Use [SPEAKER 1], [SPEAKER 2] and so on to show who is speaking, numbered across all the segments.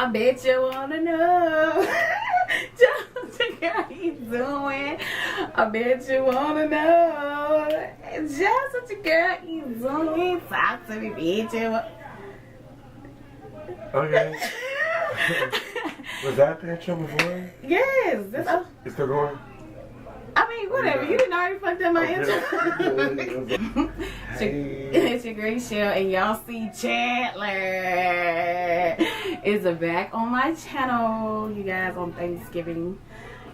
[SPEAKER 1] I bet you wanna know just what girl you doing. I bet you wanna know just what your girl you doing. Talk to me, bitch.
[SPEAKER 2] Okay. Was that the intro before?
[SPEAKER 1] Yes. That's
[SPEAKER 2] It's still going?
[SPEAKER 1] I mean, whatever. You didn't already fucked up my intro.
[SPEAKER 2] Hey.
[SPEAKER 1] It's your great show, and y'all see Chandler is back on my channel, you guys, on Thanksgiving.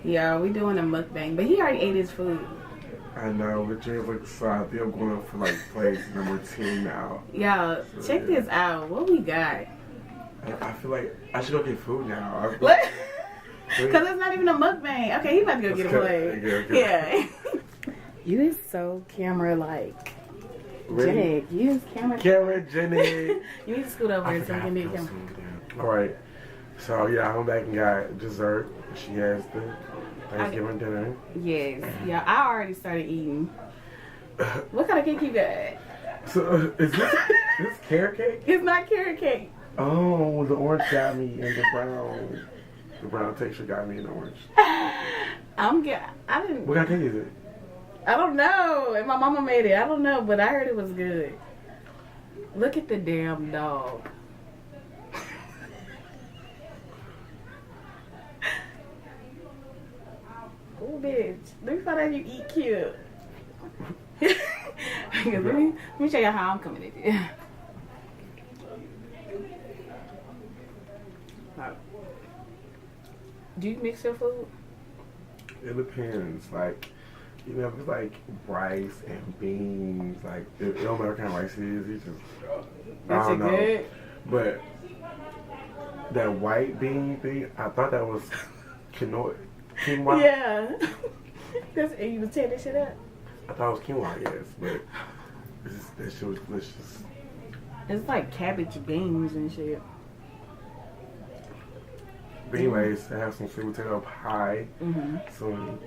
[SPEAKER 1] Yeah, we doing a mukbang, but he already ate his food.
[SPEAKER 2] I know, but Jay looks so I think I'm going for like place number 10 now.
[SPEAKER 1] Y'all,
[SPEAKER 2] So,
[SPEAKER 1] check this out. What we got?
[SPEAKER 2] I feel like I should go get food now.
[SPEAKER 1] What? Because it's not even a mukbang. Okay, he about to go get a plate. Yeah. You is so camera-like.
[SPEAKER 2] Really?
[SPEAKER 1] Jack, you is camera.
[SPEAKER 2] Jenny.
[SPEAKER 1] You need to scoot over so we can be a camera.
[SPEAKER 2] Alright. So, yeah, I'm back and got dessert. She has the Thanksgiving dinner.
[SPEAKER 1] Yes. Yeah, I already started eating. What kind of cake you got?
[SPEAKER 2] So, is this carrot cake?
[SPEAKER 1] It's not carrot cake.
[SPEAKER 2] Oh, the orange got me and the brown texture got me in the orange.
[SPEAKER 1] I didn't.
[SPEAKER 2] What kind of cake is it?
[SPEAKER 1] I don't know. And my mama made it. I don't know, but I heard it was good. Look at the damn dog. Oh, bitch. Let me find out you eat cute. let me show you how I'm coming at you. Do you mix your food?
[SPEAKER 2] It depends. Like, you know, if it's like rice and beans, like, it don't matter what kind of rice it is. It's just, I don't know.
[SPEAKER 1] Good?
[SPEAKER 2] But that white bean thing, I thought that was quinoa.
[SPEAKER 1] Yeah. And you was tearing that shit up?
[SPEAKER 2] I thought it was quinoa, I guess, but that shit was delicious.
[SPEAKER 1] It's like cabbage beans and shit.
[SPEAKER 2] But anyways, I have some sweet potato pie, some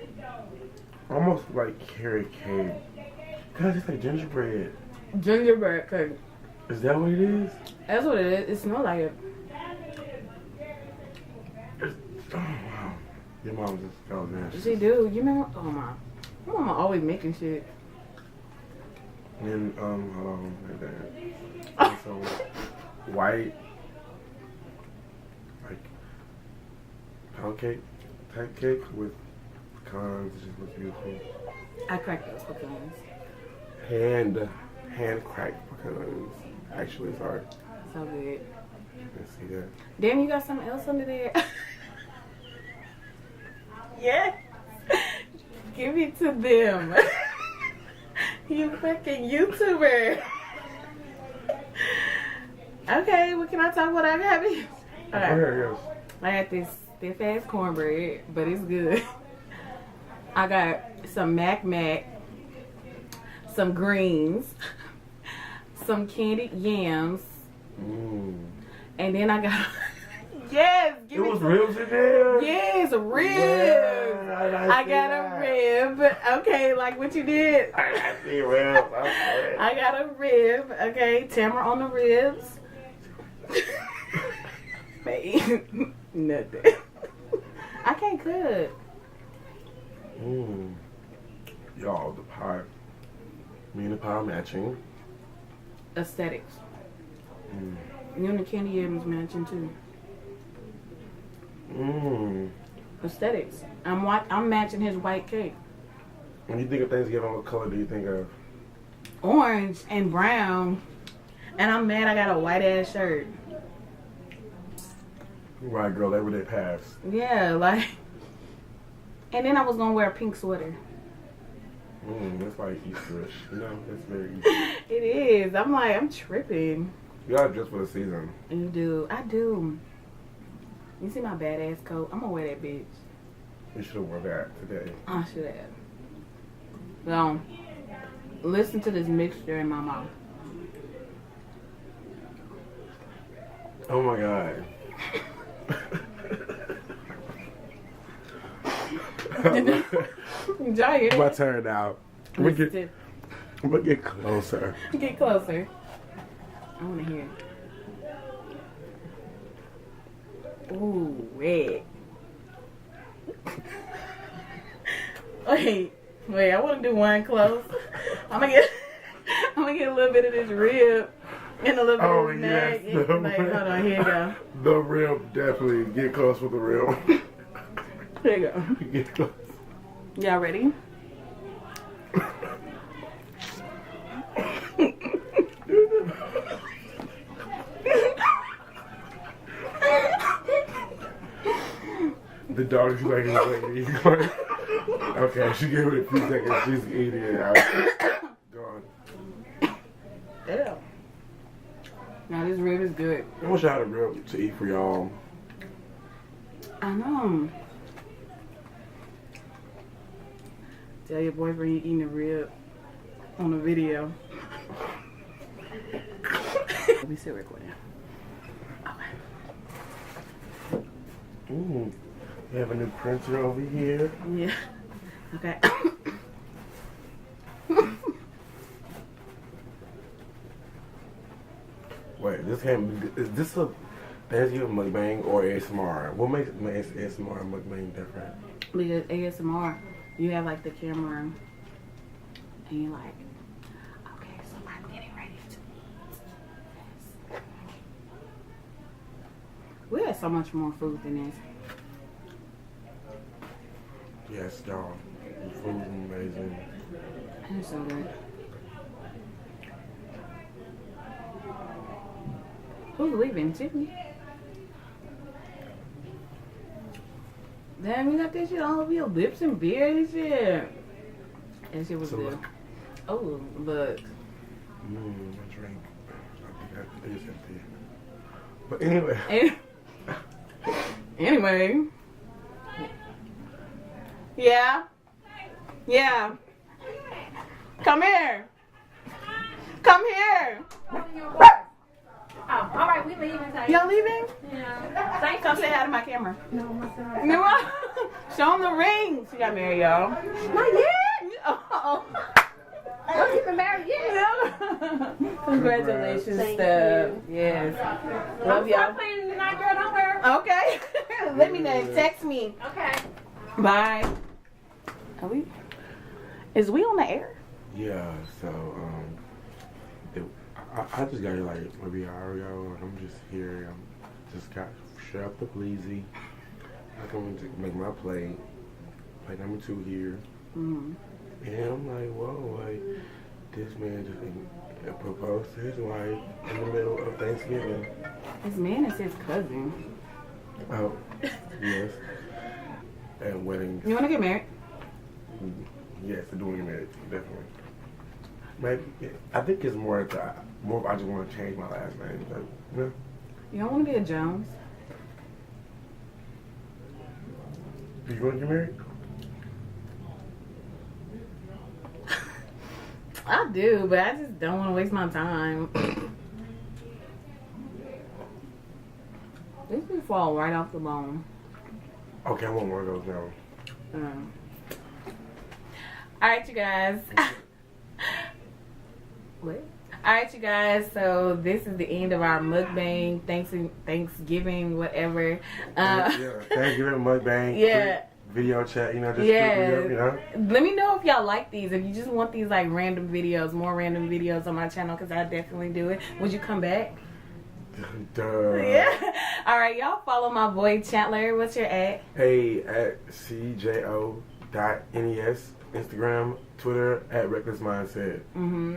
[SPEAKER 2] almost like carrot cake. Kind of just like gingerbread.
[SPEAKER 1] Gingerbread cake.
[SPEAKER 2] Is that what it is?
[SPEAKER 1] That's what it is. It smells like it.
[SPEAKER 2] Oh wow. Your mom just got nasty.
[SPEAKER 1] She do. You remember? Oh my mama always making shit.
[SPEAKER 2] And hold on, like that. And so white, like pound cake type cake with pecans. It just looks beautiful.
[SPEAKER 1] I cracked those pecans.
[SPEAKER 2] Hand cracked pecans. Actually, it's art.
[SPEAKER 1] So good.
[SPEAKER 2] Let's see that.
[SPEAKER 1] Damn, you got something else under there? Yes. Give it to them. You fucking YouTuber. Okay, what can I talk about? I got it.
[SPEAKER 2] Okay. Yes.
[SPEAKER 1] I got this stiff ass cornbread, but it's good. I got some Mac, some greens, some candied yams, and then I got yes.
[SPEAKER 2] It was ribs in there.
[SPEAKER 1] Yes, ribs.
[SPEAKER 2] Yeah,
[SPEAKER 1] I got a rib. Okay, like what you did.
[SPEAKER 2] I see ribs.
[SPEAKER 1] I got a rib. Okay, Tamara on the ribs. Nothing. I can't cook.
[SPEAKER 2] Y'all, the pie. Me and the pie matching.
[SPEAKER 1] Aesthetics. You and the candy yams matching too. Aesthetics. I'm matching his white cake.
[SPEAKER 2] When you think of Thanksgiving, what color do you think of?
[SPEAKER 1] Orange and brown. And I'm mad I got a white ass shirt.
[SPEAKER 2] Right, girl, every day pass.
[SPEAKER 1] Yeah, like. And then I was gonna wear a pink sweater.
[SPEAKER 2] That's like Easterish. You know, that's very easy.
[SPEAKER 1] It is. I'm tripping.
[SPEAKER 2] You gotta dress for the season.
[SPEAKER 1] You do. I do. You see my badass coat? I'm gonna wear that bitch.
[SPEAKER 2] You should have worn that today.
[SPEAKER 1] I should have. So, listen to this mixture in my mouth.
[SPEAKER 2] Oh my god. My turn now. I'm gonna get closer.
[SPEAKER 1] Get closer. I want to hear. Ooh, wait. Wait, I want to do one close. I'm gonna get a little bit of this rib and a little bit of this neck.
[SPEAKER 2] Yes,
[SPEAKER 1] Like, hold on, here you go.
[SPEAKER 2] The rib, definitely. Get close with the rib.
[SPEAKER 1] Here you go.
[SPEAKER 2] Get close.
[SPEAKER 1] Y'all ready?
[SPEAKER 2] The dog is like, okay, she gave it a few seconds. She's eating it out. Gone.
[SPEAKER 1] Damn. Now this rib is good.
[SPEAKER 2] I wish I had a rib to eat for y'all.
[SPEAKER 1] I know. Tell your boyfriend you're eating a rib on the video. We still recording. Okay.
[SPEAKER 2] Ooh, we have a new printer over here.
[SPEAKER 1] Yeah. Okay.
[SPEAKER 2] Wait, is this a Thanksgiving mukbang or ASMR? What makes ASMR and mukbang different?
[SPEAKER 1] Because ASMR, you have like the camera and you're like, okay, so I'm getting ready to eat this. We had so much more food than this.
[SPEAKER 2] Yes, y'all. The food is amazing.
[SPEAKER 1] It's so good. Who's leaving? Tiffany? Damn, you got that shit all over your lips and beard and shit. That shit was good. Oh, look.
[SPEAKER 2] My drink. I think it's empty. But anyway.
[SPEAKER 1] Anyway. Yeah. Yeah. Come here. Come here.
[SPEAKER 3] Oh, all right, we leaving.
[SPEAKER 1] Y'all leaving?
[SPEAKER 3] Yeah.
[SPEAKER 1] Thanks. Come say hi to my camera.
[SPEAKER 3] No, my son.
[SPEAKER 1] No. Show them the ring. She got married, y'all.
[SPEAKER 3] Not yet.
[SPEAKER 1] Oh.
[SPEAKER 3] Don't even married yet.
[SPEAKER 1] Congratulations,
[SPEAKER 3] Thank
[SPEAKER 1] Steph.
[SPEAKER 3] you.
[SPEAKER 1] Yes. Love y'all.
[SPEAKER 3] I'm playing tonight, girl. Don't worry.
[SPEAKER 1] Okay. Let me know. Text me.
[SPEAKER 3] Okay.
[SPEAKER 1] Bye. Are we? Is we on the air?
[SPEAKER 2] Yeah, so, I just got here like maybe an hour ago. I'm just here. I'm just got shut up the pleasy. I'm going to make my plate number 2 here.
[SPEAKER 1] Mm-hmm.
[SPEAKER 2] And I'm like, whoa, like, this man just proposed to his wife in the middle of Thanksgiving.
[SPEAKER 1] This man is his cousin.
[SPEAKER 2] Oh, yes. And weddings.
[SPEAKER 1] You want to get married?
[SPEAKER 2] Yes, doing it, definitely. Maybe, I think it's more I just want to change my last name. But, you know.
[SPEAKER 1] You don't want to be a Jones?
[SPEAKER 2] Do you want to get married?
[SPEAKER 1] I do, but I just don't want to waste my time. This would fall right off the bone.
[SPEAKER 2] Okay, I want more of those now.
[SPEAKER 1] Alright, you guys. What? Alright, you guys. So this is the end of our mukbang. Thanksgiving, whatever.
[SPEAKER 2] Yeah, Thanksgiving mukbang.
[SPEAKER 1] Yeah.
[SPEAKER 2] Video chat, you know, just
[SPEAKER 1] Yeah.
[SPEAKER 2] video, you know.
[SPEAKER 1] Let me know if y'all like these. If you just want these like random videos, more random videos on my channel, because I definitely do it. Would you come back?
[SPEAKER 2] Duh.
[SPEAKER 1] Yeah. Alright, y'all follow my boy Chandler. What's your at?
[SPEAKER 2] Hey, at cjo.nes. Instagram, Twitter, at Reckless Mindset.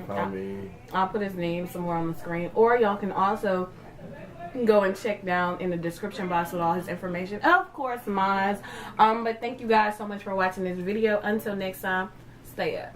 [SPEAKER 2] Follow me.
[SPEAKER 1] I'll put his name somewhere on the screen. Or y'all can also go and check down in the description box with all his information. Of course, mine. But thank you guys so much for watching this video. Until next time, stay up.